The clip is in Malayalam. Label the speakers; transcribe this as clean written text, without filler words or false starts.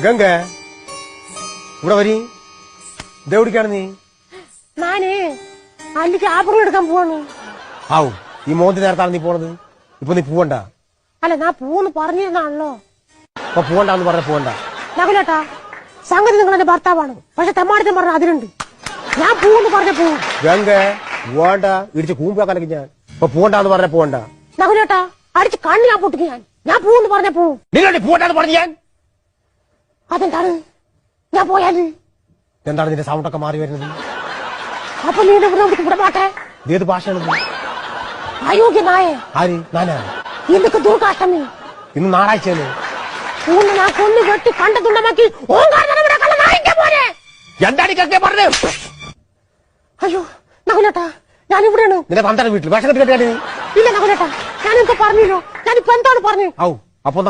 Speaker 1: ഗംഗ ഇവിടെ വരി ഇതെവിടേക്കാണ് നീ?
Speaker 2: ഞാന് അല്ലിക്ക് ആപ്പിൾ എടുക്കാൻ പോവാണ്.
Speaker 1: ആവു ഈ മോന്തി നേരത്താണ് നീ പോണത്. ഇപ്പൊ നീ പോവണ്ട.
Speaker 2: അല്ല ഞാൻ പൂന്ന് പറഞ്ഞിരുന്നാണല്ലോ.
Speaker 1: ഇപ്പൊ പോവണ്ടെന്ന് പറഞ്ഞ പോവണ്ട.
Speaker 2: നകുലേട്ടാ, സംഗതി നിങ്ങൾ എന്റെ ഭർത്താവാണ്, പക്ഷെ തെമ്മാടിത്തം പറഞ്ഞ അതിലുണ്ട്. ഞാൻ പൂന്ന് പറഞ്ഞ പോവും.
Speaker 1: ഗംഗ പോവണ്ട, ഇടിച്ച് കൂമ്പാക്കാനൊക്കെ ഞാൻ. ഇപ്പൊ പോവണ്ടെന്ന് പറഞ്ഞ പോവണ്ട.
Speaker 2: നകുലേട്ടാ, അടിച്ച് കണ്ണി ഞാൻ പൊട്ടിക്ക്. ഞാൻ പൂന്ന് പറഞ്ഞ പോവും.
Speaker 1: നിന്നോട് പോവണ്ടെന്ന് പറഞ്ഞു ഞാൻ.
Speaker 2: അതെന്താണ്? ഞാൻ പോയാല്
Speaker 1: എന്താണ് നിന്റെ സൗണ്ടൊക്കെ മാറി വരുന്നത്?
Speaker 2: അപ്പൊ നീ ഇവിടെ പോട്ടെ.
Speaker 1: ഏത് ഭാഷയാണ്?
Speaker 2: അയോഗ്യനായ
Speaker 1: ആര്? ഞാനാ?
Speaker 2: എന്തൊക്കെ ദുർഗാഷ്ടമി.
Speaker 1: ഇന്ന് ഞായറാഴ്ചയാണ്.
Speaker 2: പൂന്ന് ഞാൻ കൊന്നു വെട്ടി കണ്ടതുണ്ടമാക്കി
Speaker 1: എന്താണ് പറഞ്ഞത്?
Speaker 2: അയ്യോ നകുലേട്ടാ, ഞാൻ ഇവിടെയാണ്.
Speaker 1: നിന്റെ തന്തയുടെ വീട്ടിൽ വേഷം കെട്ടി കെട്ടിയാണ്.
Speaker 2: ഇല്ല നകുലേട്ടാ, ഞാനിപ്പോ പറഞ്ഞല്ലോ. ഞാനിപ്പോ എന്താണ് പറഞ്ഞു?
Speaker 1: ഔ അപ്പൊ